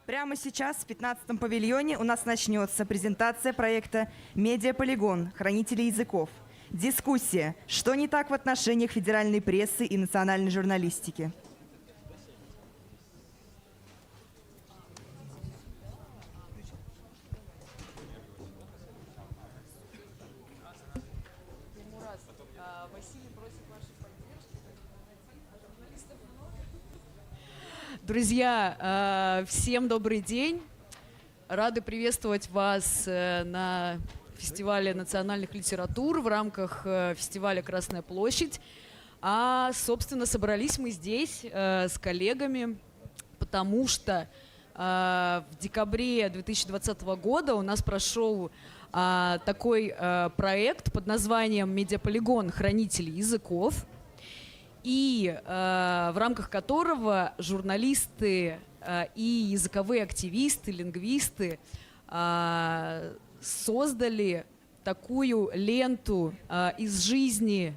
Прямо сейчас в 15-м павильоне у нас начнется презентация проекта «Медиаполигон. Хранители языков». Дискуссия «Что не так в отношениях федеральной прессы и национальной журналистики?». Друзья, всем добрый день. Рады приветствовать вас на фестивале национальных литератур в рамках фестиваля «Красная площадь». Собственно, собрались мы здесь с коллегами, потому что в декабре 2020 года у нас прошел такой проект под названием «Медиаполигон. Хранители языков», и в рамках которого журналисты и языковые активисты, лингвисты создали такую ленту из жизни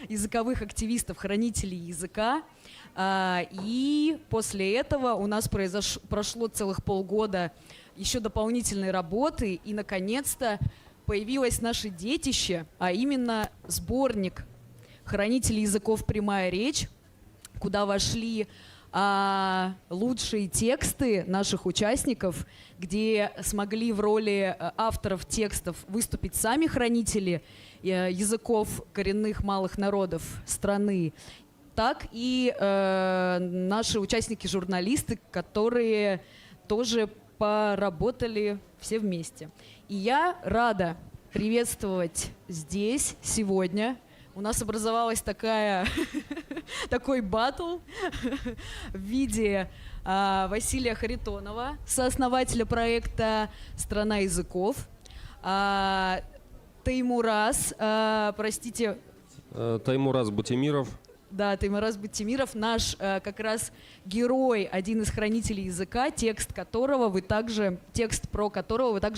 языковых активистов, хранителей языка. И после этого у нас прошло целых полгода еще дополнительной работы, и наконец-то появилось наше детище, а именно сборник «Хранители языков. Прямая речь», куда вошли лучшие тексты наших участников, где смогли в роли авторов текстов выступить сами хранители языков коренных малых народов страны, так и наши участники-журналисты, которые тоже поработали все вместе. И я рада приветствовать здесь сегодня. У нас образовалась такой баттл в виде Василия Харитонова, сооснователя проекта «Страна языков», Таймураз Бутимиров. Да, Таймураз Бутимиров, наш как раз герой, один из хранителей языка, текст про которого вы также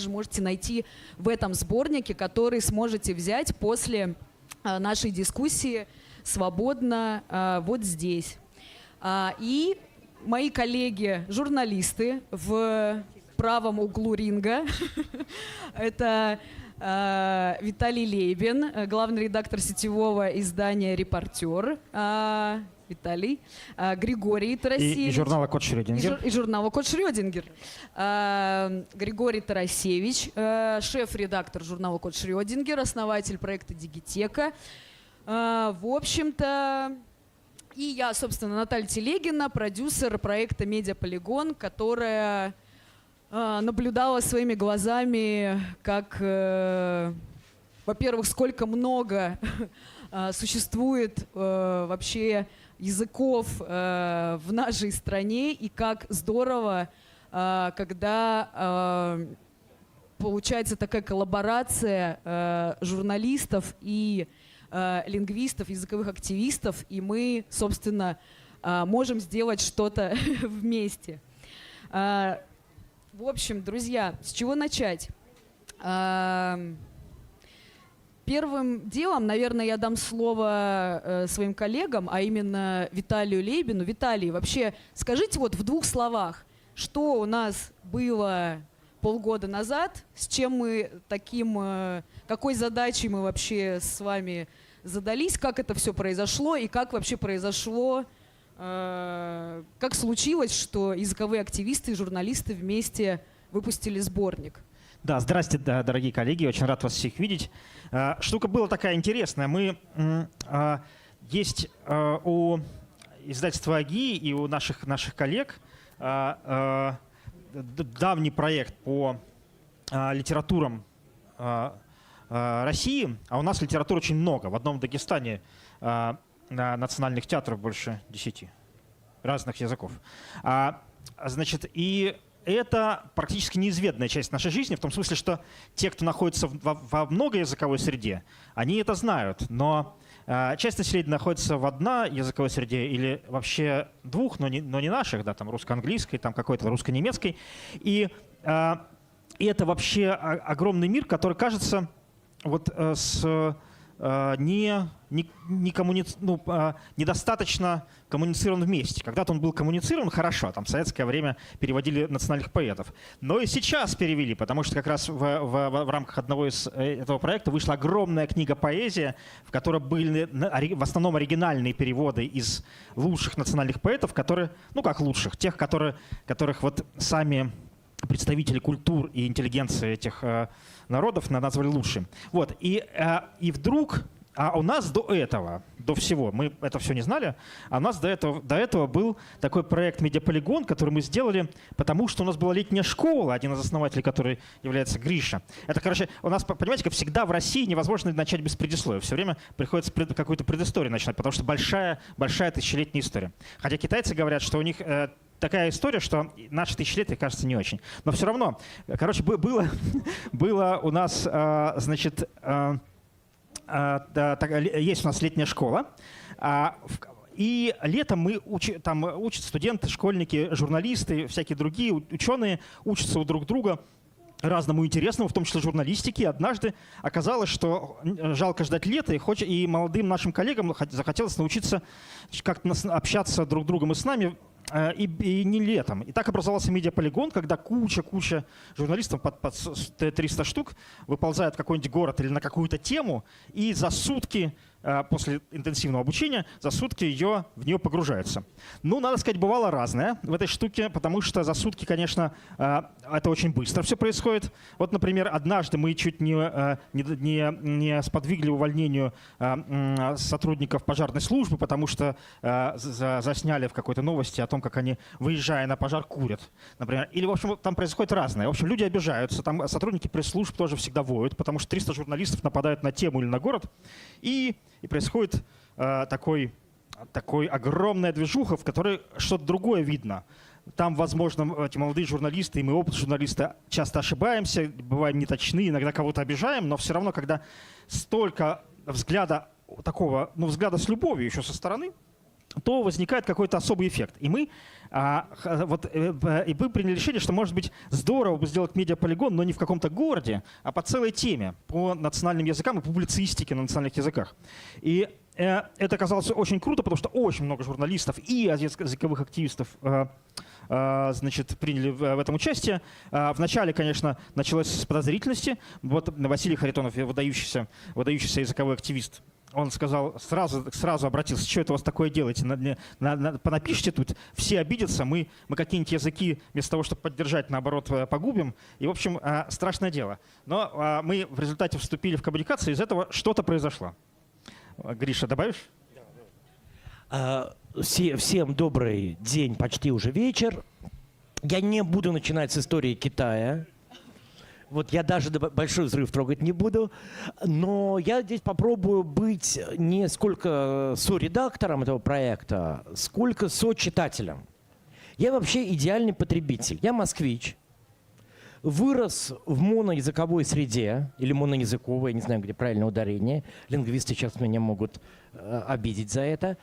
можете найти в этом сборнике, который сможете взять после нашей дискуссии свободно вот здесь. И мои коллеги-журналисты в правом углу ринга – это Виталий Лейбин, главный редактор сетевого издания «Репортер». Виталий. Григорий Тарасевич. И журнала «Код Шрёдингер». И журнала «Код Шрёдингер». Григорий Тарасевич, шеф-редактор журнала «Код Шрёдингер», основатель проекта «Дигитека». В общем-то, и я, собственно, Наталья Телегина, продюсер проекта «Медиаполигон», которая наблюдала своими глазами, как, во-первых, сколько много существует вообще языков в нашей стране, и как здорово, когда получается такая коллаборация журналистов и лингвистов, языковых активистов, и мы, собственно, можем сделать что-то вместе. В общем, друзья, с чего начать? Первым делом, наверное, я дам слово своим коллегам, а именно Виталию Лейбину. Виталий, вообще скажите вот в двух словах, что у нас было полгода назад, с чем мы какой задачей мы вообще с вами задались, как это все произошло и как вообще произошло, как случилось, что языковые активисты и журналисты вместе выпустили сборник. Да, здрасте, дорогие коллеги, очень рад вас всех видеть. Штука была такая интересная. Есть у издательства АГИ и у наших коллег давний проект по литературам России, а у нас литературы очень много. В одном Дагестане национальных театров больше 10 разных языков. Значит, и это практически неизведанная часть нашей жизни, в том смысле, что те, кто находится во многоязыковой среде, они это знают. Но часть населения находится в одной языковой среде или вообще двух, но не наших, да, там русско-английской, там какой-то русско-немецкой. И это вообще огромный мир, который кажется вот с недостаточно коммуницирован вместе. Когда-то он был коммуницирован хорошо, там в советское время переводили национальных поэтов. Но и сейчас перевели, потому что как раз в рамках одного из этого проекта вышла огромная книга «Поэзия», в которой были в основном оригинальные переводы из лучших национальных поэтов, которые, ну как лучших, тех, которых вот сами представители культур и интеллигенции этих народов назвали лучшим. Вот. И вдруг, у нас до этого, до всего, мы это все не знали, а у нас до этого был такой проект «Медиаполигон», который мы сделали, потому что у нас была летняя школа, один из основателей которой является Гриша. Это, короче, у нас, понимаете, как всегда в России невозможно начать без предисловия. Все время приходится какую-то предысторию начинать, потому что большая тысячелетняя история. Хотя китайцы говорят, что у них такая история, что наши тысячелетия, кажется, не очень. Но все равно, короче, было у нас, значит, есть у нас летняя школа, и летом там учатся студенты, школьники, журналисты, всякие другие ученые учатся у друг друга разному интересному, в том числе журналистике. Однажды оказалось, что жалко ждать лета, и молодым нашим коллегам захотелось научиться как-то общаться друг с другом и с нами, и не летом. И так образовался медиаполигон, когда куча журналистов под 300 штук выползает в какой-нибудь город или на какую-то тему, и за сутки, после интенсивного обучения, за сутки в нее погружаются. Ну, надо сказать, бывало разное в этой штуке, потому что за сутки, конечно, это очень быстро все происходит. Вот, например, однажды мы чуть не сподвигли увольнению сотрудников пожарной службы, потому что засняли в какой-то новости о том, как они, выезжая на пожар, курят, например. Или, в общем, там происходит разное. В общем, люди обижаются, там сотрудники пресс-служб тоже всегда воют, потому что 300 журналистов нападают на тему или на город, и происходит такой огромная движуха, в которой что-то другое видно. Там, возможно, эти молодые журналисты, и мы, опытные журналисты, часто ошибаемся, бываем неточны, иногда кого-то обижаем, но все равно, когда столько взгляда такого, взгляда с любовью еще со стороны, то возникает какой-то особый эффект. И мы приняли решение, что, может быть, здорово бы сделать медиаполигон, но не в каком-то городе, а по целой теме, по национальным языкам и публицистике на национальных языках. И это оказалось очень круто, потому что очень много журналистов и языковых активистов значит, приняли в этом участие. Вначале, конечно, началось с подозрительности. Вот Василий Харитонов, выдающийся языковой активист, он сказал, сразу обратился: что это у вас такое делаете? Понапишите тут, все обидятся, мы какие-нибудь языки вместо того, чтобы поддержать, наоборот, погубим. И, в общем, страшное дело. Но мы в результате вступили в коммуникацию, из этого что-то произошло. Гриша, добавишь? Всем добрый день, почти уже вечер. Я не буду начинать с истории Китая. Вот я даже большой взрыв трогать не буду, но я здесь попробую быть не сколько соредактором этого проекта, сколько сочитателем. Я вообще идеальный потребитель. Я москвич, вырос в моноязыковой среде, или моноязыковой, я не знаю, где правильное ударение. Лингвисты сейчас меня могут обидеть за это.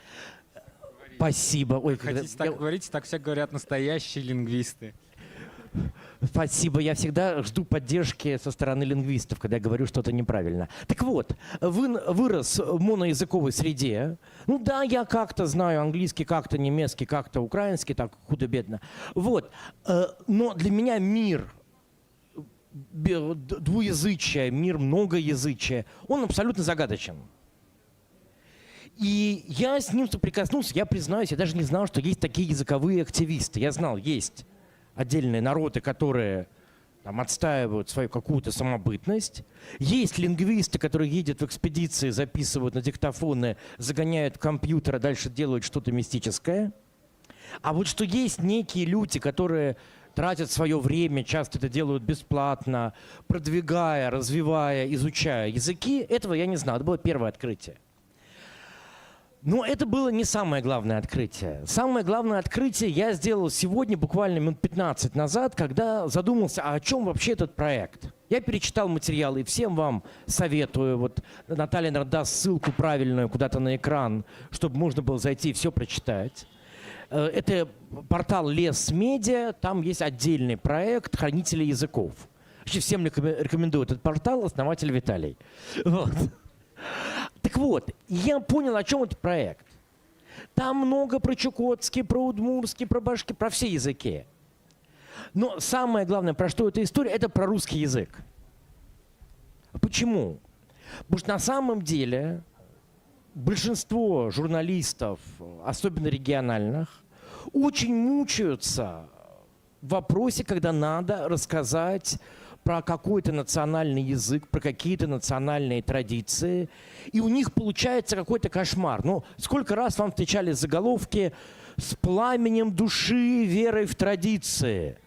Спасибо. Ой, хотите так говорить, так все говорят настоящие лингвисты. Спасибо. Я всегда жду поддержки со стороны лингвистов, когда я говорю что-то неправильно. Так вот, вырос в моноязыковой среде. Ну да, я как-то знаю английский, как-то немецкий, как-то украинский, так худо-бедно. Вот. Но для меня мир двуязычия, мир многоязычия, он абсолютно загадочен. И я с ним соприкоснулся, я признаюсь, я даже не знал, что есть такие языковые активисты. Я знал, есть отдельные народы, которые там отстаивают свою какую-то самобытность. Есть лингвисты, которые ездят в экспедиции, записывают на диктофоны, загоняют в компьютер, а дальше делают что-то мистическое. А вот что есть некие люди, которые тратят свое время, часто это делают бесплатно, продвигая, развивая, изучая языки, этого я не знал. Это было первое открытие. Но это было не самое главное открытие. Самое главное открытие я сделал сегодня, буквально минут 15 назад, когда задумался, а о чем вообще этот проект. Я перечитал материалы и всем вам советую. Вот Наталья, наверное, даст ссылку правильную куда-то на экран, чтобы можно было зайти и все прочитать. Это портал Лес Медиа, там есть отдельный проект «Хранители языков». Вообще всем рекомендую этот портал, основатель Виталий. Вот. вот, я понял, о чем этот проект. Там много про чукотский, про удмурский, про башки, про все языки. Но самое главное, про что эта история, это про русский язык. Почему? Потому что на самом деле большинство журналистов, особенно региональных, очень мучаются в вопросе, когда надо рассказать про какой-то национальный язык, про какие-то национальные традиции, и у них получается какой-то кошмар. Ну, сколько раз вам встречались заголовки «С пламенем души, верой в традиции»,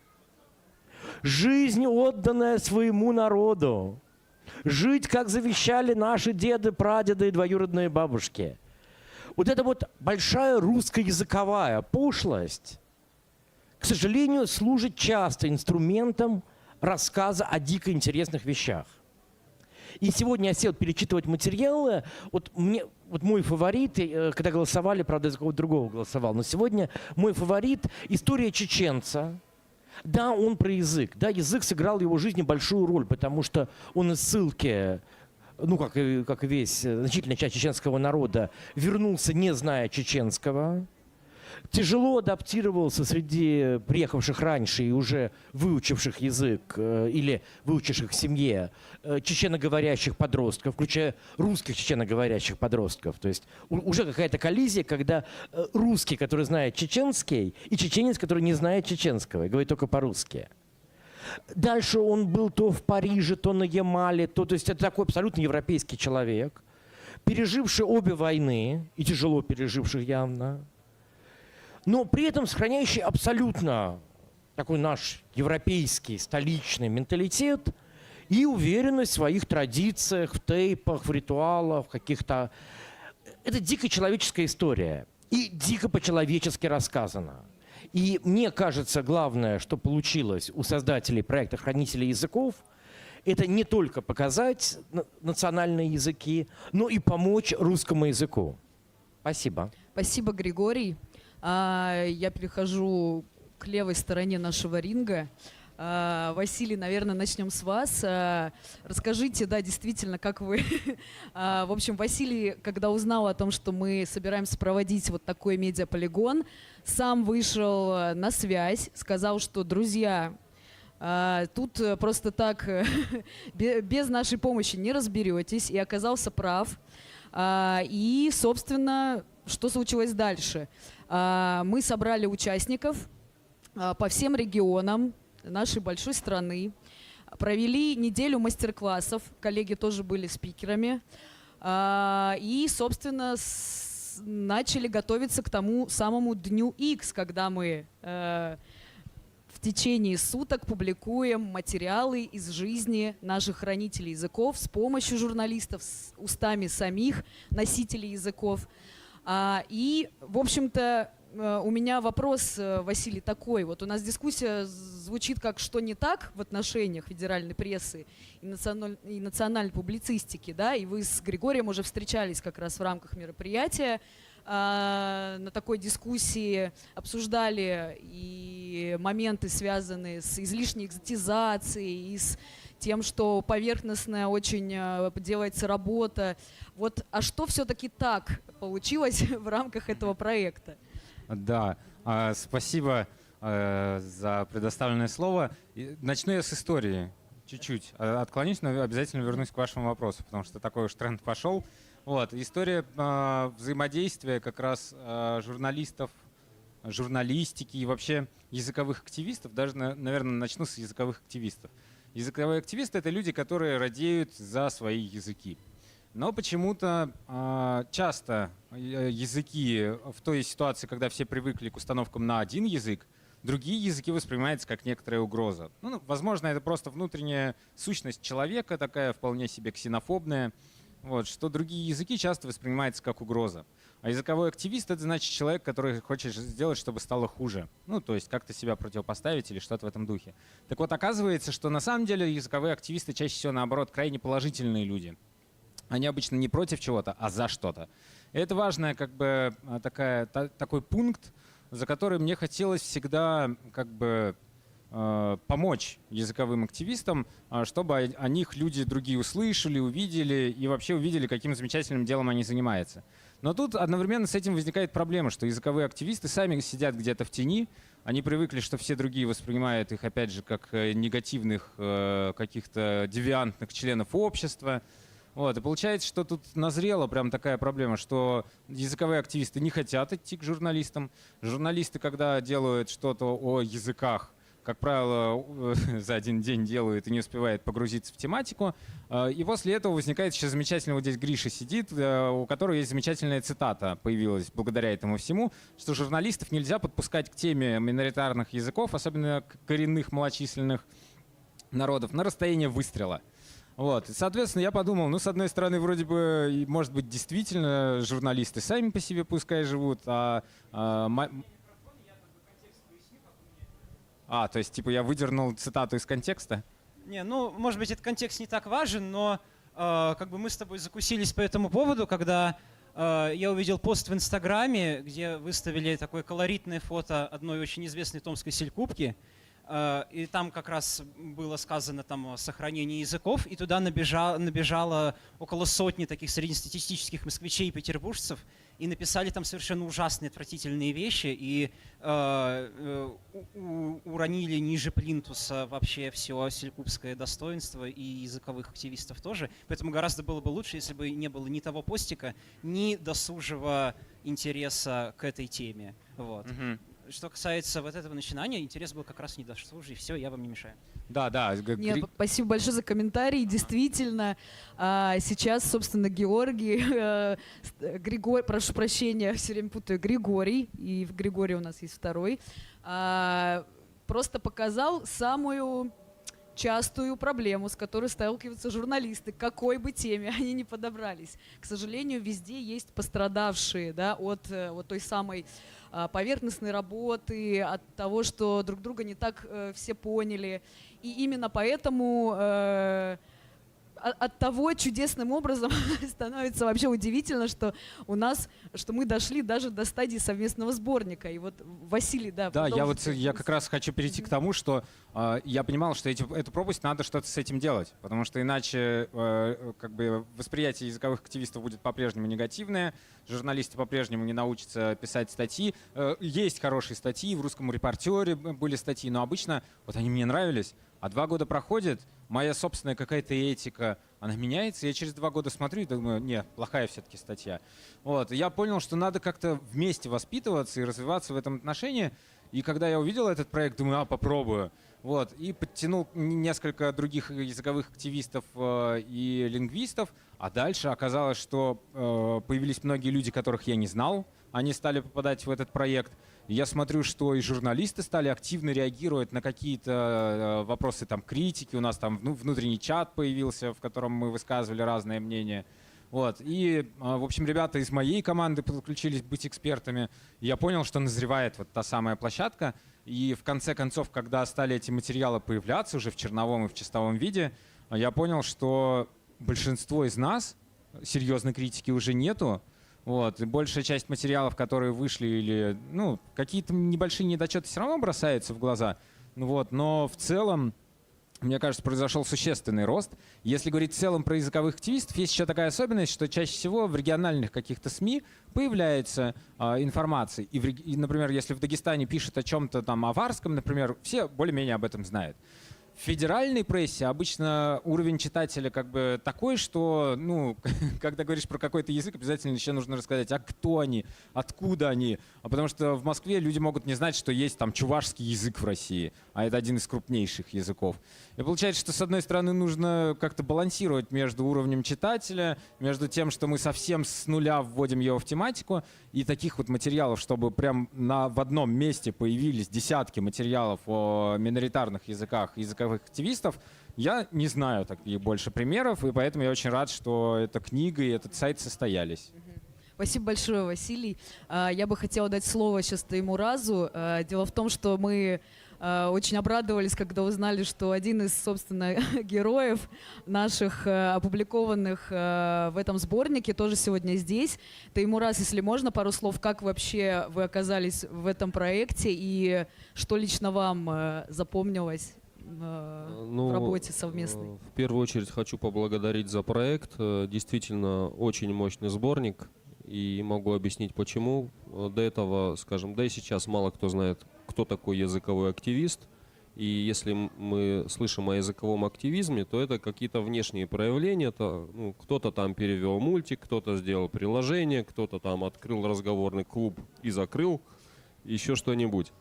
«Жизнь, отданная своему народу», «Жить, как завещали наши деды, прадеды и двоюродные бабушки». Вот это вот большая русскоязыковая пошлость, к сожалению, служит часто инструментом рассказа о дико интересных вещах. И сегодня я сел перечитывать материалы. Вот мой фаворит, когда голосовали, правда, за кого-то другого голосовал, но сегодня мой фаворит – история чеченца. Да, он про язык. Да, язык сыграл в его жизни большую роль, потому что он из ссылки, ну, как и весь значительная часть чеченского народа, вернулся, не зная чеченского. Тяжело адаптировался среди приехавших раньше и уже выучивших язык или выучивших в семье чеченоговорящих подростков, включая русских чеченоговорящих подростков. То есть уже какая-то коллизия, когда русский, который знает чеченский, и чеченец, который не знает чеченского и говорит только по-русски. Дальше он был то в Париже, то на Ямале, то есть это такой абсолютно европейский человек, переживший обе войны, и тяжело переживший явно, но при этом сохраняющий абсолютно такой наш европейский столичный менталитет и уверенность в своих традициях, в тейпах, в ритуалах, в каких-то... Это дико человеческая история и дико по-человечески рассказана. И мне кажется, главное, что получилось у создателей проекта «Хранители языков», это не только показать национальные языки, но и помочь русскому языку. Спасибо. Спасибо, Григорий. Я перехожу к левой стороне нашего ринга. Василий, наверное, начнем с вас. Расскажите, да, действительно, как вы... В общем, Василий, когда узнал о том, что мы собираемся проводить вот такой медиаполигон, сам вышел на связь, сказал, что, друзья, тут просто так без нашей помощи не разберетесь, и оказался прав. И, собственно, что случилось дальше? Мы собрали участников по всем регионам нашей большой страны, провели неделю мастер-классов, коллеги тоже были спикерами, и, собственно, начали готовиться к тому самому Дню X, когда мы в течение суток публикуем материалы из жизни наших хранителей языков с помощью журналистов, с устами самих носителей языков. И, в общем-то, у меня вопрос, Василий, такой. Вот у нас дискуссия звучит как «что не так» в отношениях федеральной прессы и национальной публицистики, да, и вы с Григорием уже встречались как раз в рамках мероприятия, на такой дискуссии обсуждали и моменты, связанные с излишней экзотизацией, и с тем, что поверхностная очень делается работа. Вот, а что все-таки так получилось в рамках этого проекта? Да, спасибо за предоставленное слово. Начну я с истории чуть-чуть. Отклонюсь, но обязательно вернусь к вашему вопросу, потому что такой уж тренд пошел. Вот, история взаимодействия как раз журналистов, журналистики и вообще языковых активистов. Даже, наверное, начну с языковых активистов. Языковые активисты — это люди, которые радеют за свои языки. Но почему-то часто языки в той ситуации, когда все привыкли к установкам на один язык, другие языки воспринимаются как некоторая угроза. Ну, возможно, это просто внутренняя сущность человека, такая вполне себе ксенофобная, вот, что другие языки часто воспринимаются как угроза. А языковой активист — это значит человек, который хочет сделать, чтобы стало хуже. Ну, то есть как-то себя противопоставить или что-то в этом духе. Так вот, оказывается, что на самом деле языковые активисты чаще всего, наоборот, крайне положительные люди. Они обычно не против чего-то, а за что-то. И это важный как бы такой пункт, за который мне хотелось всегда как бы помочь языковым активистам, чтобы о них люди другие услышали, увидели и вообще увидели, каким замечательным делом они занимаются. Но тут одновременно с этим возникает проблема, что языковые активисты сами сидят где-то в тени, они привыкли, что все другие воспринимают их, опять же, как негативных каких-то девиантных членов общества. Вот. И получается, что тут назрела прям такая проблема, что языковые активисты не хотят идти к журналистам. Журналисты, когда делают что-то о языках, как правило, за один день делают и не успевают погрузиться в тематику. И после этого возникает еще замечательный, вот здесь Гриша сидит, у которого есть замечательная цитата, появилась благодаря этому всему, что журналистов нельзя подпускать к теме миноритарных языков, особенно к коренных малочисленных народов, на расстояние выстрела. Вот. И, соответственно, я подумал, ну, с одной стороны, вроде бы, может быть, действительно, журналисты сами по себе пускай живут, то есть, типа, я выдернул цитату из контекста? Не, ну, может быть, этот контекст не так важен, но как бы мы с тобой закусились по этому поводу, когда я увидел пост в Инстаграме, где выставили такое колоритное фото одной очень известной томской селькупки, и там как раз было сказано там о сохранении языков, и туда набежало около сотни таких среднестатистических москвичей и петербуржцев, и написали там совершенно ужасные, отвратительные вещи, и уронили ниже плинтуса вообще все селькупское достоинство и языковых активистов тоже. Поэтому гораздо было бы лучше, если бы не было ни того постика, ни досужего интереса к этой теме. Вот. Что касается вот этого начинания, интерес был как раз недосужий. Все, я вам не мешаю. Да. Нет, спасибо большое за комментарий. Действительно, сейчас, собственно, Григорий, прошу прощения, все время путаю, Григорий, и в Григории у нас есть второй, просто показал самую частую проблему, с которой сталкиваются журналисты, к какой бы теме они ни подобрались. К сожалению, везде есть пострадавшие, да, от той самой поверхностной работы, от того, что друг друга не так все поняли. И именно поэтому от того чудесным образом становится вообще удивительно, что мы дошли даже до стадии совместного сборника. И вот Василий, да. Да, я как раз хочу перейти к тому, что я понимал, что эту пропасть надо что-то с этим делать, потому что иначе как бы восприятие языковых активистов будет по-прежнему негативное, журналисты по-прежнему не научатся писать статьи. Есть хорошие статьи, в «Русском репортере» были статьи, но обычно вот они мне нравились. А 2 года проходит, моя собственная какая-то этика, она меняется, я через 2 года смотрю и думаю, не, плохая все-таки статья. Вот. И я понял, что надо как-то вместе воспитываться и развиваться в этом отношении. И когда я увидел этот проект, думаю, попробую. Вот. И подтянул несколько других языковых активистов и лингвистов. А дальше оказалось, что появились многие люди, которых я не знал. Они стали попадать в этот проект. И я смотрю, что и журналисты стали активно реагировать на какие-то вопросы там, критики. У нас там внутренний чат появился, в котором мы высказывали разные мнения. Вот. И, в общем, ребята из моей команды подключились быть экспертами. И я понял, что назревает вот та самая площадка. И в конце концов, когда стали эти материалы появляться уже в черновом и в чистовом виде, я понял, что большинство из нас серьезной критики уже нету. Вот. И большая часть материалов, которые вышли, или какие-то небольшие недочеты все равно бросаются в глаза. Вот. Но в целом, мне кажется, произошел существенный рост. Если говорить в целом про языковых активистов, есть еще такая особенность, что чаще всего в региональных каких-то СМИ появляется информация. И, например, если в Дагестане пишут о чем-то там аварском, например, все более-менее об этом знают. В федеральной прессе обычно уровень читателя как бы такой, что, когда говоришь про какой-то язык, обязательно еще нужно рассказать, а кто они, откуда они. Потому что в Москве люди могут не знать, что есть там чувашский язык в России, а это один из крупнейших языков. И получается, что с одной стороны нужно как-то балансировать между уровнем читателя, между тем, что мы совсем с нуля вводим его в тематику, и таких вот материалов, чтобы прям в одном месте появились десятки материалов о миноритарных языках, языковых активистов, я не знаю таких больше примеров, и поэтому я очень рад, что эта книга и этот сайт состоялись. Спасибо большое, Василий. Я бы хотела дать слово сейчас Таймуразу. Дело в том, что мы очень обрадовались, когда узнали, что один из, собственно, героев наших, опубликованных в этом сборнике, тоже сегодня здесь. Таймураз, если можно, пару слов, как вообще вы оказались в этом проекте и что лично вам запомнилось в работе совместной? В первую очередь хочу поблагодарить за проект. Действительно, очень мощный сборник. И могу объяснить почему. До этого, скажем, да и сейчас мало кто знает, кто такой языковой активист. И если мы слышим о языковом активизме, то это какие-то внешние проявления. Кто-то там перевел мультик, кто-то сделал приложение, кто-то там открыл разговорный клуб и закрыл, еще что-нибудь.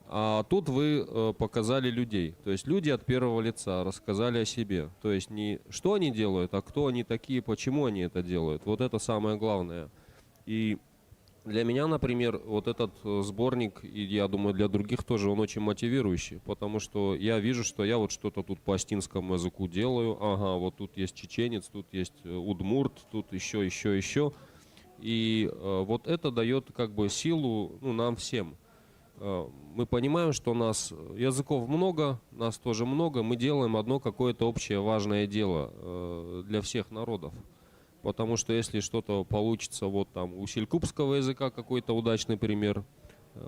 А тут вы показали людей. То есть люди от первого лица рассказали о себе. То есть не что они делают, а кто они такие, почему они это делают. Вот это самое главное. И для меня, например, вот этот сборник, и я думаю, для других тоже, он очень мотивирующий. Потому что я вижу, что я вот что-то тут по астинскому языку делаю. Ага, вот тут есть чеченец, тут есть удмурт, тут еще. И вот это дает как бы силу нам всем. Мы понимаем, что у нас языков много, нас тоже много, мы делаем одно какое-то общее важное дело для всех народов. Потому что если что-то получится, вот там у селькупского языка какой-то удачный пример,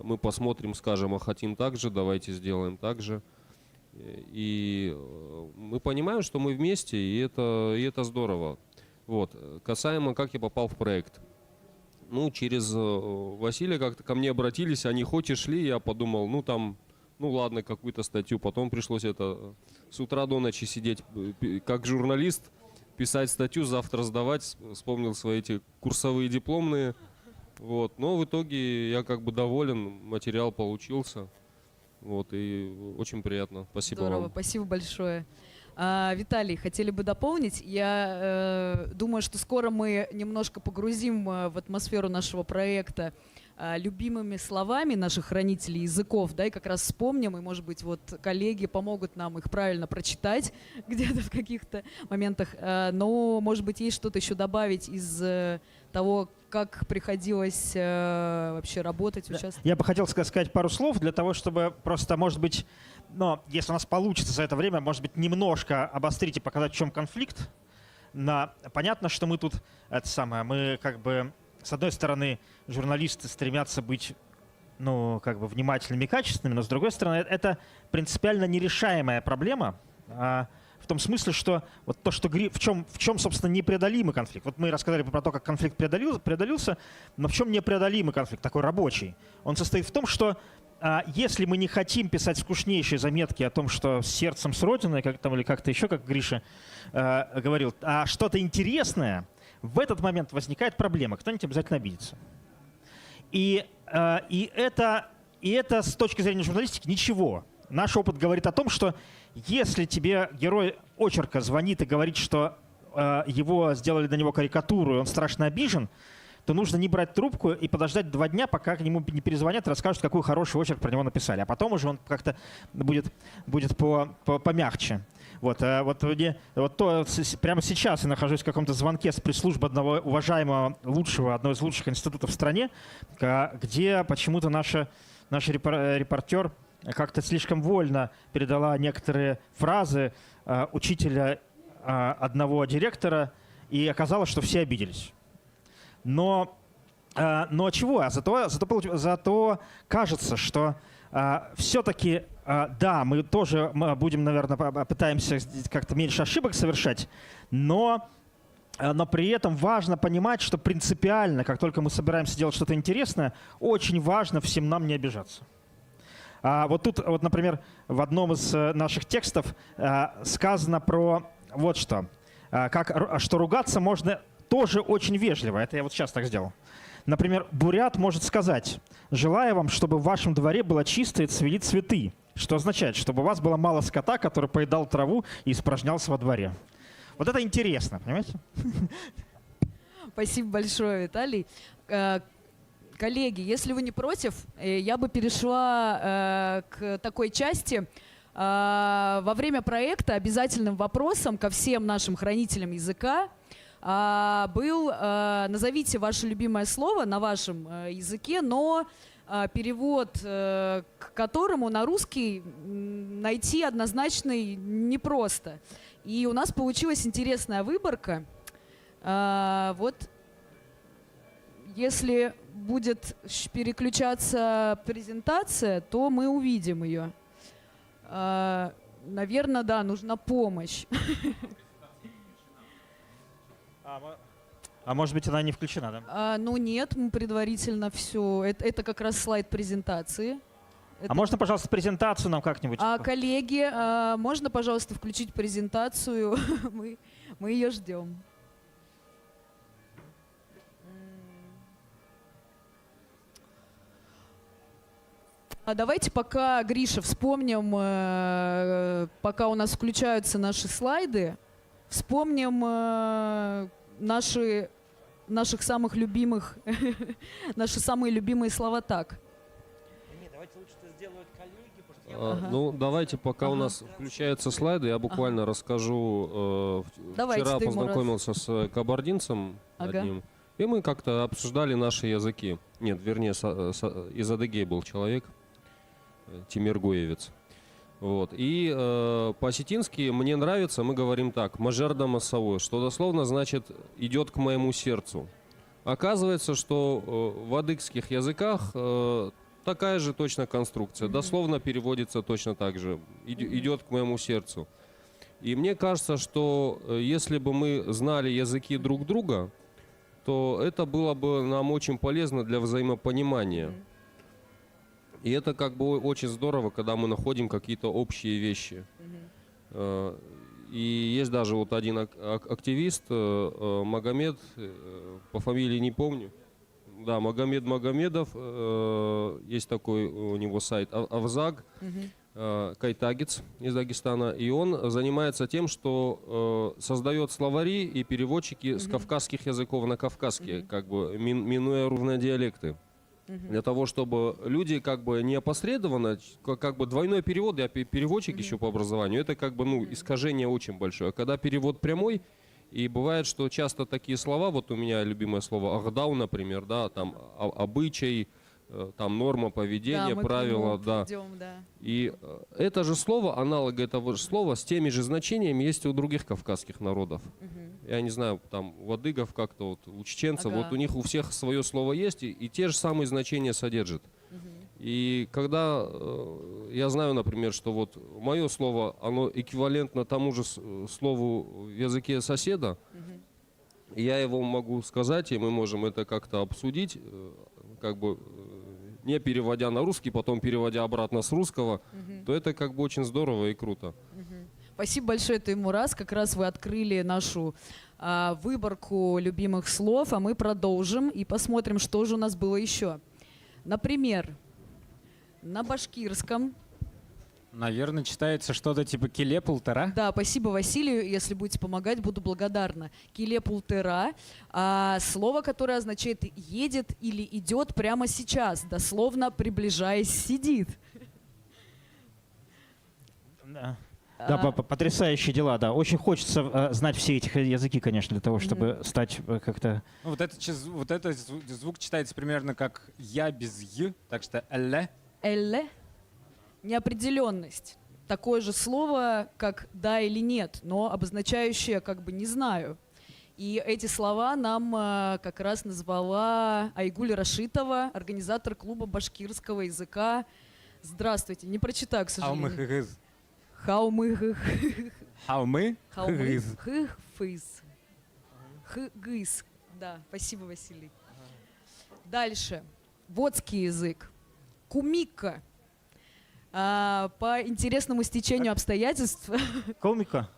мы посмотрим, скажем, а хотим так же, давайте сделаем так же. И мы понимаем, что мы вместе, и это здорово. Вот. Касаемо, как я попал в проект. Через Василия как-то ко мне обратились, они хоть и шли, я подумал, ладно, какую-то статью. Потом пришлось с утра до ночи сидеть как журналист, писать статью, завтра сдавать. Вспомнил свои эти курсовые дипломные. Вот. Но в итоге я как бы доволен, материал получился. Вот, и очень приятно. Спасибо Здорово, вам. спасибо большое. Виталий, хотели бы дополнить? Я думаю, что скоро мы немножко погрузим в атмосферу нашего проекта любимыми словами наших хранителей языков, да, и как раз вспомним, и, может быть, вот коллеги помогут нам их правильно прочитать где-то в каких-то моментах. Но, может быть, есть что-то еще добавить из того, как приходилось вообще работать, участвовать? Я бы хотел сказать пару слов для того, чтобы просто, может быть, если у нас получится за это время, может быть, немножко обострить и показать, в чем конфликт. Понятно, что мы тут, мы как бы, с одной стороны, журналисты стремятся быть, внимательными и качественными, но с другой стороны, это принципиально нерешаемая проблема. В том смысле, что вот то, что в чем, собственно, непреодолимый конфликт. Вот мы рассказали про то, как конфликт преодолился, но в чем непреодолимый конфликт, такой рабочий? Он состоит в том, что если мы не хотим писать скучнейшие заметки о том, что с сердцем, с родиной, или как-то еще, как Гриша говорил, а что-то интересное, в этот момент возникает проблема. Кто-нибудь обязательно обидится. И это с точки зрения журналистики ничего. Наш опыт говорит о том, что если тебе герой очерка звонит и говорит, что его сделали на него карикатуру, и он страшно обижен, то нужно не брать трубку и подождать 2 дня, пока к нему не перезвонят и расскажут, какой хороший очерк про него написали. А потом уже он как-то будет помягче. Прямо сейчас я нахожусь в каком-то звонке с пресс-службы одного уважаемого, одного из лучших институтов в стране, где почему-то наш репортер как-то слишком вольно передала некоторые фразы учителя одного директора, и оказалось, что все обиделись. Но чего? Зато кажется, что все-таки, мы тоже будем, наверное, пытаемся как-то меньше ошибок совершать, но при этом важно понимать, что принципиально, как только мы собираемся делать что-то интересное, очень важно всем нам не обижаться. Вот тут, например, в одном из наших текстов сказано про вот что. Что ругаться можно тоже очень вежливо. Это я вот сейчас так сделал. Например, бурят может сказать: «Желаю вам, чтобы в вашем дворе было чисто и цвели цветы». Что означает, чтобы у вас было мало скота, который поедал траву и испражнялся во дворе. Вот это интересно, понимаете? Спасибо большое, Виталий. Коллеги, если вы не против, я бы перешла к такой части. Во время проекта обязательным вопросом ко всем нашим хранителям языка был «назовите ваше любимое слово на вашем языке, но перевод к которому на русский найти однозначный непросто. И у нас получилась интересная выборка. Вот если будет переключаться презентация, то мы увидим ее. Наверное, да, нужна помощь. А может быть, она не включена, да? Ну нет, мы предварительно все. Это как раз слайд презентации. А можно, пожалуйста, презентацию нам как-нибудь? Коллеги, можно, пожалуйста, включить презентацию? Мы ее ждем. Давайте пока, Гриша, вспомним, пока у нас включаются наши слайды, вспомним наших самых любимых, наши самые любимые слова так. Давайте лучше это сделают коллеги, Ну, давайте, пока у нас включаются слайды, я буквально расскажу. Давайте, Вчера Тимур, познакомился с кабардинцем одним, и мы как-то обсуждали наши языки. Нет, вернее, из Адыгеи был человек, Тимиргоевец. Вот. И по-осетински мне нравится, мы говорим так: «Мажерда массовой», что дословно значит «идет к моему сердцу». Оказывается, что в адыгских языках такая же точно конструкция. Дословно переводится точно так же. «Идет к моему сердцу». И мне кажется, что если бы мы знали языки друг друга, то это было бы нам очень полезно для взаимопонимания. И это как бы очень здорово, когда мы находим какие-то общие вещи. И есть даже вот один активист, Магомед, по фамилии не помню. Да, Магомед Магомедов, есть такой у него сайт Авзаг, кайтагец из Дагестана. И он занимается тем, что создает словари и переводчики с кавказских языков на кавказские, как бы минуя ровные диалекты. Для того, чтобы люди как бы не опосредованно, как бы двойной перевод, я переводчик еще по образованию, это как бы, ну, искажение очень большое. Когда перевод прямой, и бывает, что часто такие слова, вот у меня любимое слово «ахдау», например, да, там обычай, там норма поведения, да, правила, да. Придем, да. И это же слово, аналог этого же слова с теми же значениями есть и у других кавказских народов. Я не знаю, там у адыгов как-то, вот, у чеченцев, вот у них у всех свое слово есть, и те же самые значения содержит. И когда я знаю, например, что вот мое слово, оно эквивалентно тому же слову в языке соседа, я его могу сказать, и мы можем это как-то обсудить, как бы не переводя на русский, потом переводя обратно с русского, то это как бы очень здорово и круто. Спасибо большое, Таймураз. Как раз вы открыли нашу выборку любимых слов, а мы продолжим и посмотрим, что же у нас было еще. Например, на башкирском. Наверное, читается что-то типа «Келе-полтора». Да, спасибо, Василию. Если будете помогать, буду благодарна. Келе-полтера. Слово, которое означает «едет» или «идет прямо сейчас», дословно приближаясь, сидит. Да, потрясающие дела, да. Очень хочется знать все эти языки, конечно, для того, чтобы стать как-то... Ну, вот этот звук читается примерно как «я» без «й», так что «элле». «Элле» — неопределенность. Такое же слово, как «да» или «нет», но обозначающее как бы «не знаю». И эти слова нам как раз назвала Айгуль Рашитова, организатор клуба башкирского языка. Здравствуйте. Не прочитаю, к сожалению. Хаумыгыз. Хаумыгыз. Хгыз. Да, спасибо, Василий. Дальше. Водский язык. Кумика. По интересному стечению обстоятельств. Комика?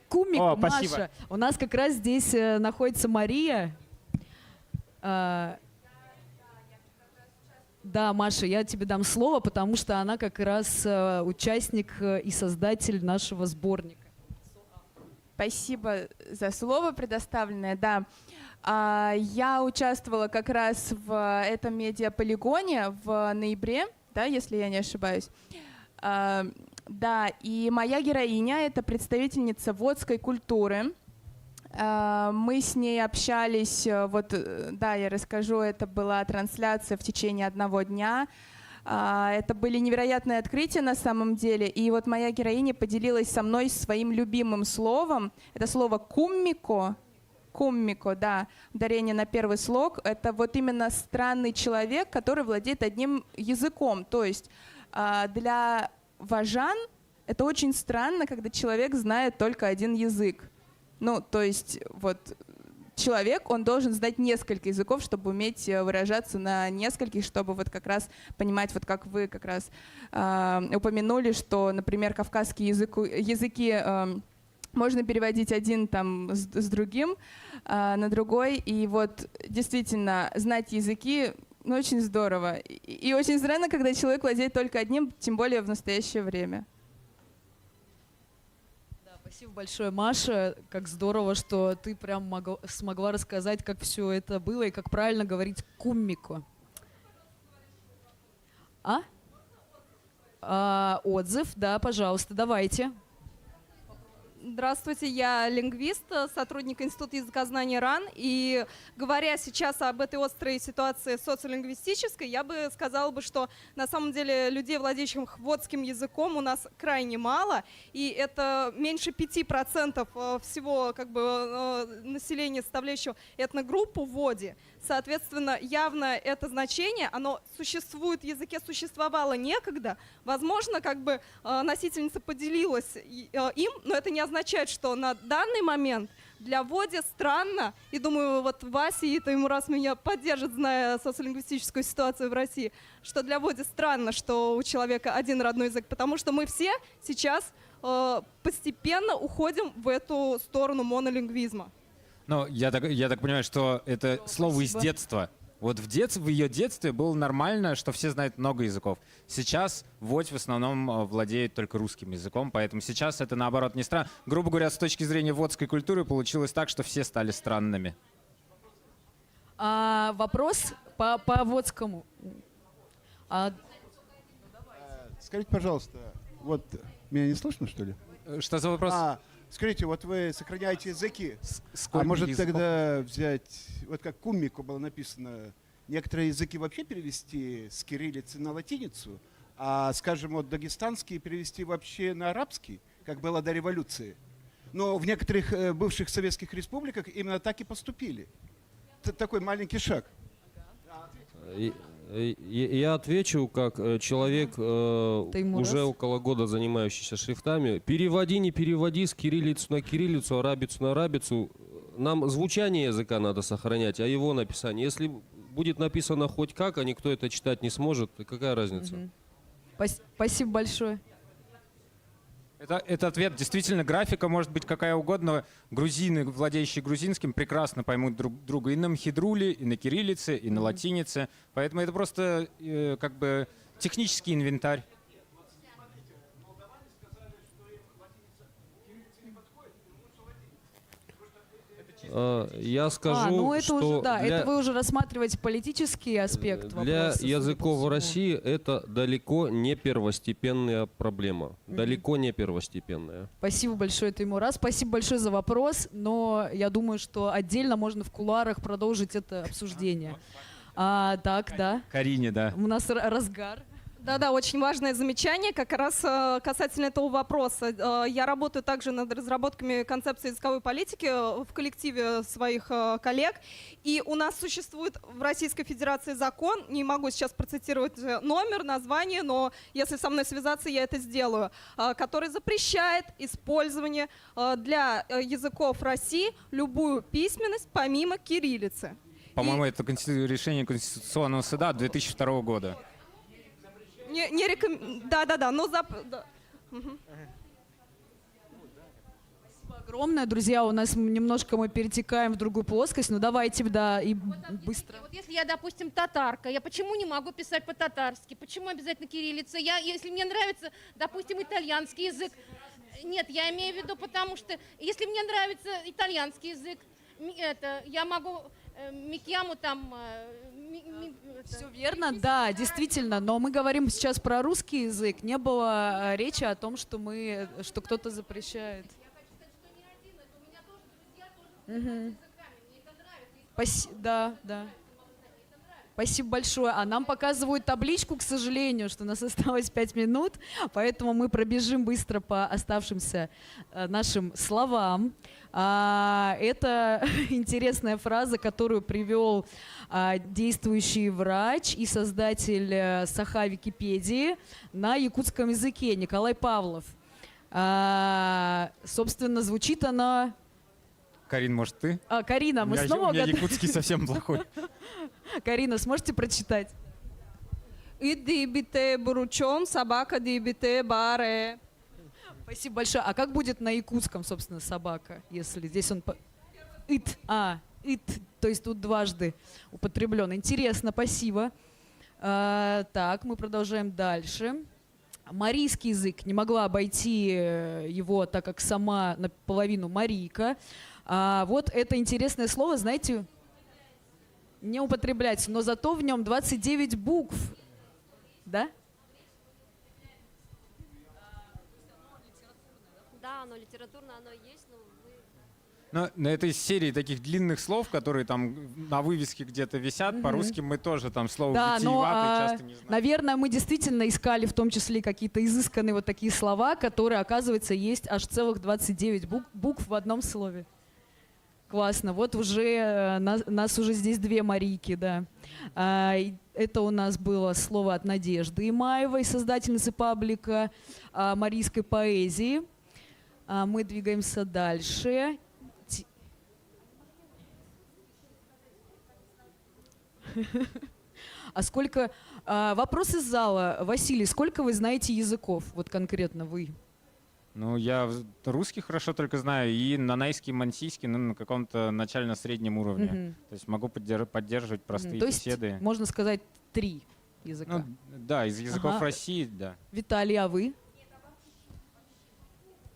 Кумика, О, спасибо. Маша. У нас как раз здесь находится Мария. Да, Маша, я тебе дам слово, потому что она как раз участник и создатель нашего сборника. Спасибо за слово предоставленное. Да, я участвовала как раз в этом медиаполигоне в ноябре, да, если я не ошибаюсь. Да, и моя героиня — это представительница водской культуры. Мы с ней общались, да, я расскажу, это была трансляция в течение 1 дня. Это были невероятные открытия на самом деле. И вот моя героиня поделилась со мной своим любимым словом. Это слово «куммико». Куммико, да, ударение на первый слог. Это вот именно странный человек, который владеет одним языком. То есть для важан это очень странно, когда человек знает только один язык. Ну, то есть вот человек, он должен знать несколько языков, чтобы уметь выражаться на нескольких, чтобы вот как раз понимать, вот как вы как раз упомянули, что, например, кавказские языки можно переводить один там с другим на другой. И вот действительно знать языки, ну, очень здорово. И очень странно, когда человек владеет только одним, тем более в настоящее время. Спасибо большое, Маша. Как здорово, что ты прям смогла рассказать, как все это было и как правильно говорить куммико. Отзыв, да, пожалуйста, давайте. Здравствуйте, я лингвист, сотрудник Института языкознания РАН. И говоря сейчас об этой острой ситуации социолингвистической, я бы сказала, что на самом деле людей, владеющих хвотским языком, у нас крайне мало. И это меньше 5% всего населения, составляющего этногруппу в ВОДе. Соответственно, явно это значение, оно существует в языке, существовало некогда. Возможно, носительница поделилась им, но это не означает, что на данный момент для ВОДе странно, и думаю, вот Вася и Таймураз меня поддержат, зная социолингвистическую ситуацию в России, что для ВОДе странно, что у человека один родной язык, потому что мы все сейчас постепенно уходим в эту сторону монолингвизма. Ну, я так понимаю, что это слово из детства. Вот в ее детстве было нормально, что все знают много языков. Сейчас Водь в основном владеет только русским языком, поэтому сейчас это, наоборот, не странно. Грубо говоря, с точки зрения водской культуры получилось так, что все стали странными. Вопрос по водскому. Скажите, пожалуйста, вот меня не слышно, что ли? Что за вопрос? Скажите, вот вы сохраняете языки, Сколько может языков? тогда взять, вот как куммико было написано, некоторые языки вообще перевести с кириллицы на латиницу, а, скажем, вот дагестанский перевести вообще на арабский, как было до революции. Но в некоторых бывших советских республиках именно так и поступили. Такой маленький шаг. Я отвечу, как человек, уже около года занимающийся шрифтами. Переводи, не переводи с кириллицу на кириллицу, арабицу на арабицу. Нам звучание языка надо сохранять, а его написание. Если будет написано хоть как, а никто это читать не сможет, какая разница? Спасибо большое. Это ответ. Действительно, графика может быть какая угодно. Грузины, владеющие грузинским, прекрасно поймут друг друга и на мхидрули, и на кириллице, и на латинице. Поэтому это просто технический инвентарь. Я скажу, это что уже, да, это вы уже рассматриваете политический аспект для вопроса, языков в России это далеко не первостепенная проблема. Далеко не первостепенная. Спасибо большое, Таймураз. Спасибо большое за вопрос, но я думаю, что отдельно можно в кулуарах продолжить это обсуждение. Так, да. Карине, да. У нас разгар. Да-да, очень важное замечание как раз касательно этого вопроса. Я работаю также над разработками концепции языковой политики в коллективе своих коллег. И у нас существует в Российской Федерации закон, не могу сейчас процитировать номер, название, но если со мной связаться, я это сделаю, который запрещает использование для языков России любую письменность помимо кириллицы. По-моему, это решение Конституционного суда 2002 года. Да-да-да, но... Спасибо огромное, друзья. У нас немножко мы перетекаем в другую плоскость. Ну давайте, да, и быстро. Вот если я, допустим, татарка, я почему не могу писать по-татарски? Почему обязательно кириллица? Если мне нравится, допустим, итальянский язык. Нет, я имею в виду, потому что если мне нравится итальянский язык, я могу микьяму там... Все верно, да, действительно. Но мы говорим сейчас про русский язык. Не было речи о том, что кто-то запрещает. Да, да. Спасибо большое. А нам показывают табличку, к сожалению, что у нас осталось 5 минут, поэтому мы пробежим быстро по оставшимся нашим словам. Это интересная фраза, которую привел действующий врач и создатель Саха Википедии на якутском языке Николай Павлов. Собственно, звучит она... Карин, может, ты? Карина, мы снова... У меня якутский совсем плохой. Карина, сможете прочитать? Идибите буручом, собака дибите баре. Спасибо большое. А как будет на якутском, собственно, собака, если здесь он... Ит, то есть тут дважды употреблен. Интересно, спасибо. Так, мы продолжаем дальше. Марийский язык. Не могла обойти его, так как сама наполовину марийка. Вот это интересное слово, знаете, не употребляется, но зато в нем 29 букв. Да? Да, оно литературно, оно есть, но Но на этой серии таких длинных слов, которые там на вывеске где-то висят, по-русски мы тоже там слово Да, витиеватый но, часто не знаем. наверное, мы действительно искали в том числе какие-то изысканные вот такие слова, которые, оказывается, есть аж целых 29 букв в одном слове. Классно. Вот уже нас уже здесь 2 Марийки, да. Это у нас было слово от Надежды Имаевой, создательницы паблика марийской поэзии. Мы двигаемся дальше. А сколько... Вопрос из зала. Василий, сколько вы знаете языков? Вот конкретно вы. Ну, я русский хорошо только знаю, и нанайский, мансийский, ну, на каком-то начально-среднем уровне. То есть могу поддерживать простые То есть, беседы. можно сказать, 3 языка. Ну, да, из языков России, да. Виталий, а вы?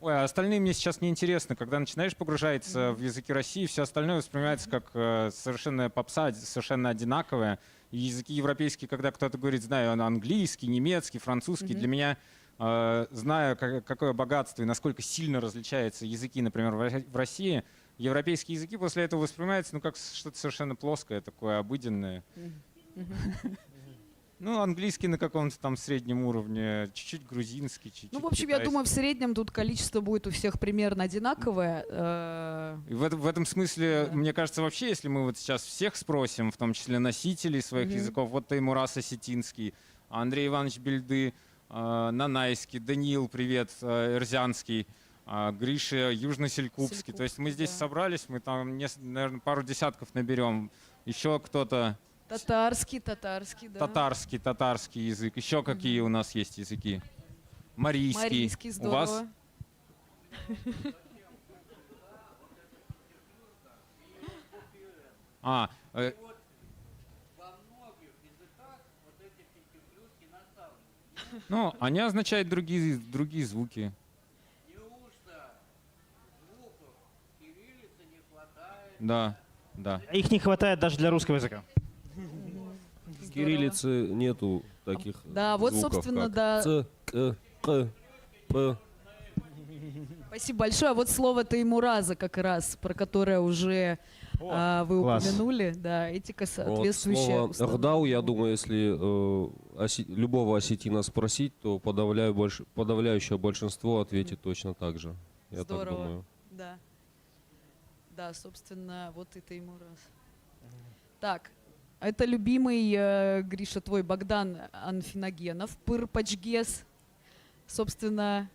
Ой, а остальные мне сейчас не интересны. Когда начинаешь погружаться в языки России, все остальное воспринимается как совершенно попса, совершенно одинаковое. И языки европейские, когда кто-то говорит, знаю английский, немецкий, французский, для меня, зная, какое богатство и насколько сильно различаются языки, например, в России, европейские языки после этого воспринимаются ну, как что-то совершенно плоское, такое обыденное. Ну, английский на каком-то там среднем уровне, чуть-чуть грузинский, чуть-чуть Ну, в общем, я китайский. думаю, в среднем тут количество будет у всех примерно одинаковое. И в этом смысле, мне кажется, вообще, если мы вот сейчас всех спросим, в том числе носителей своих языков, вот Таймурас Осетинский, Андрей Иванович Бельды, Нанайский, Даниил, привет, Эрзянский, Гриша Южно-Селькупский. То есть мы здесь собрались, мы там, наверное, пару десятков наберем. Еще кто-то... Татарский, да. Татарский язык. Еще какие у нас есть языки? Марийский. Марийский, здорово. У вас? Ну, они означают другие звуки. Да, да. Их не хватает даже для русского языка. В кириллице нету таких Да, вот, звуков, собственно, как да. Ц, К, П. Спасибо большое. А вот слово Таймураза как раз, про которое уже вы класс. упомянули. Да, этика соответствующая. Вот, слово «рдау», я думаю, если любого осетина спросить, то подавляющее большинство ответит точно так же. Я так Здорово. думаю. Да. Да, собственно, вот и Таймураз. Так, это любимый, Гриша, твой Богдан Анфиногенов, Пыр-Пачгес, собственно,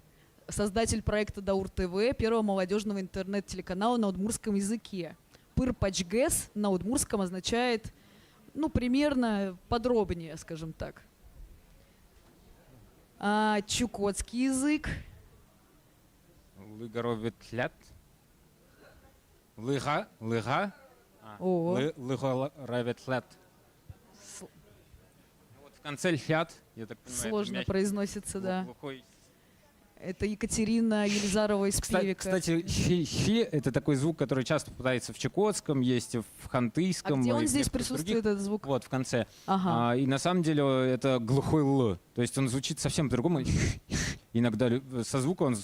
создатель проекта Даур ТВ, первого молодежного интернет-телеканала на удмуртском языке. Пыр-Пачгес на удмуртском означает, ну, примерно подробнее, скажем так. Чукотский язык. Лыгаровитлят. Лыга. О. Лыгаровитлят. Вот в конце льхят, я так понимаю. Сложно это произносится, да. глухой. Это Екатерина Елизарова из Певека. Кстати, хи — это такой звук, который часто попадается в чукотском, есть в хантыйском. А где он и в здесь некоторых присутствует, других. этот звук? Вот, в конце. Ага. И на самом деле это глухой «л». То есть он звучит совсем по-другому. Иногда со звука он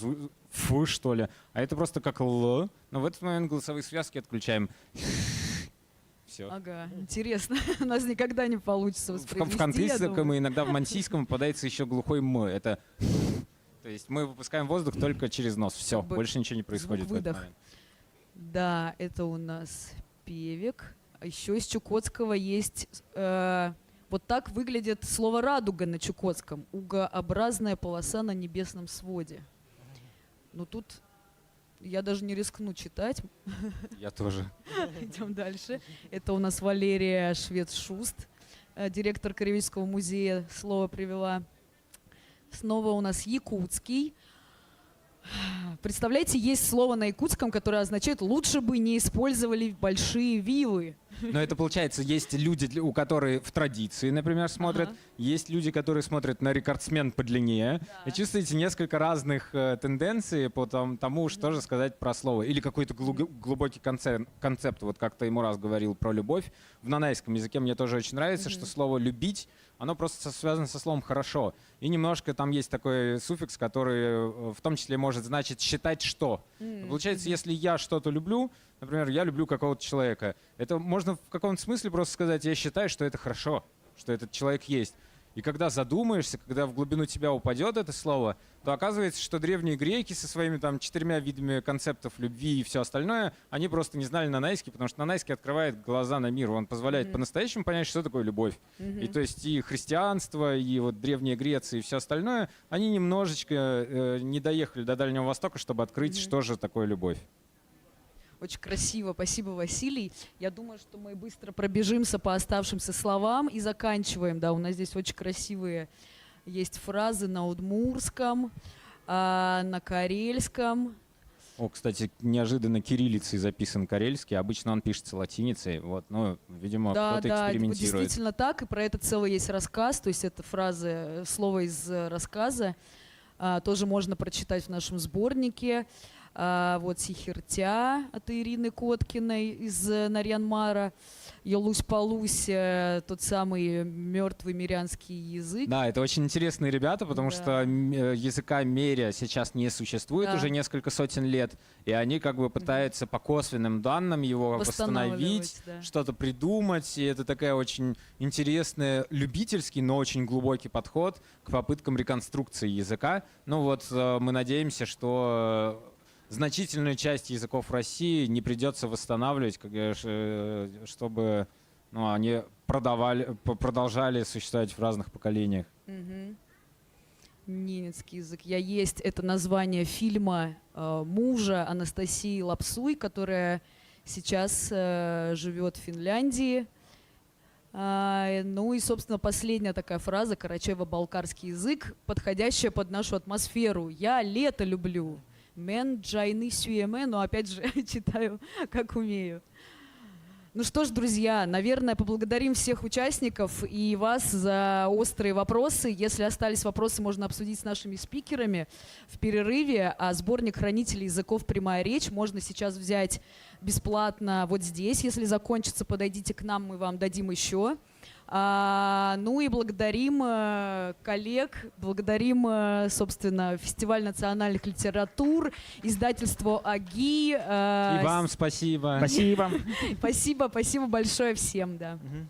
фу, что ли. А это просто как л. Но в этот момент голосовые связки отключаем. Все. Ага, интересно. У нас никогда не получится В воспроизвести. ханкыйском и иногда в мансийском попадается еще глухой м. Это то есть мы выпускаем воздух только через нос. Все, Как бы больше ничего не происходит в этот звук-выдох. момент. Да, это у нас певек. А еще из чукотского есть... вот так выглядит слово «радуга» на чукотском. Угообразная полоса на небесном своде. Ну тут я даже не рискну читать. Я тоже. Идем дальше. Это у нас Валерия Швец-Шуст, директор Краеведческого музея, слово привела. Снова у нас якутский. Представляете, есть слово на якутском, которое означает «лучше бы не использовали большие вилы». Но это получается, есть люди, у которых в традиции, например, смотрят, Ага. есть люди, которые смотрят на рекордсмен по длине. И чувствуете несколько разных тенденций по тому, что же сказать про слово. Или какой-то глубокий концепт, вот как Таймураз говорил про любовь. В нанайском языке мне тоже очень нравится, что слово «любить», оно просто связано со словом «хорошо». И немножко там есть такой суффикс, который в том числе может значить «считать что». Получается, если я что-то люблю, например, я люблю какого-то человека, это можно в каком-то смысле просто сказать, я считаю, что это хорошо, что этот человек есть. И когда задумаешься, когда в глубину тебя упадет это слово, то оказывается, что древние греки со своими там 4 видами концептов любви и все остальное, они просто не знали нанайский, потому что нанайский открывает глаза на мир, он позволяет по-настоящему понять, что такое любовь. И то есть и христианство, и вот древняя Греция, и все остальное, они немножечко не доехали до Дальнего Востока, чтобы открыть, что же такое любовь. Очень красиво, спасибо, Василий. Я думаю, что мы быстро пробежимся по оставшимся словам и заканчиваем. Да, у нас здесь очень красивые есть фразы на удмурском, на карельском. О, кстати, неожиданно кириллицей записан карельский, обычно он пишется латиницей, вот, ну, видимо, Да, кто-то да, экспериментирует. действительно так, и про это целый есть рассказ, то есть это фразы, слово из рассказа, тоже можно прочитать в нашем сборнике. Вот Сихиртя от Ирины Коткиной из Нарьян-Мара, Елусь-Полусь, тот самый мертвый мирянский язык. Да, это очень интересные ребята, потому Да. что языка меря сейчас не существует Да. уже несколько сотен лет, и они как бы пытаются по косвенным данным его восстановить, Восстанавливать, да. что-то придумать, и это такая очень интересная, любительский, но очень глубокий подход к попыткам реконструкции языка. Ну вот мы надеемся, что значительную часть языков России не придется восстанавливать, чтобы они продолжали существовать в разных поколениях. Ненецкий язык. Есть это название фильма мужа Анастасии Лапсуй, которая сейчас живет в Финляндии. Ну и, собственно, последняя такая фраза, карачаево-балкарский язык, подходящая под нашу атмосферу. «Я лето люблю». Мен джайны сюеме, но опять же читаю, как умею. Ну что ж, друзья, наверное, поблагодарим всех участников и вас за острые вопросы. Если остались вопросы, можно обсудить с нашими спикерами в перерыве. А сборник хранителей языков «Прямая речь» можно сейчас взять бесплатно вот здесь. Если закончится, подойдите к нам, мы вам дадим еще. Ну и благодарим коллег, благодарим, собственно, Фестиваль национальных литератур, издательство АГИ. И вам спасибо. Спасибо. Спасибо большое всем, да. Мгм.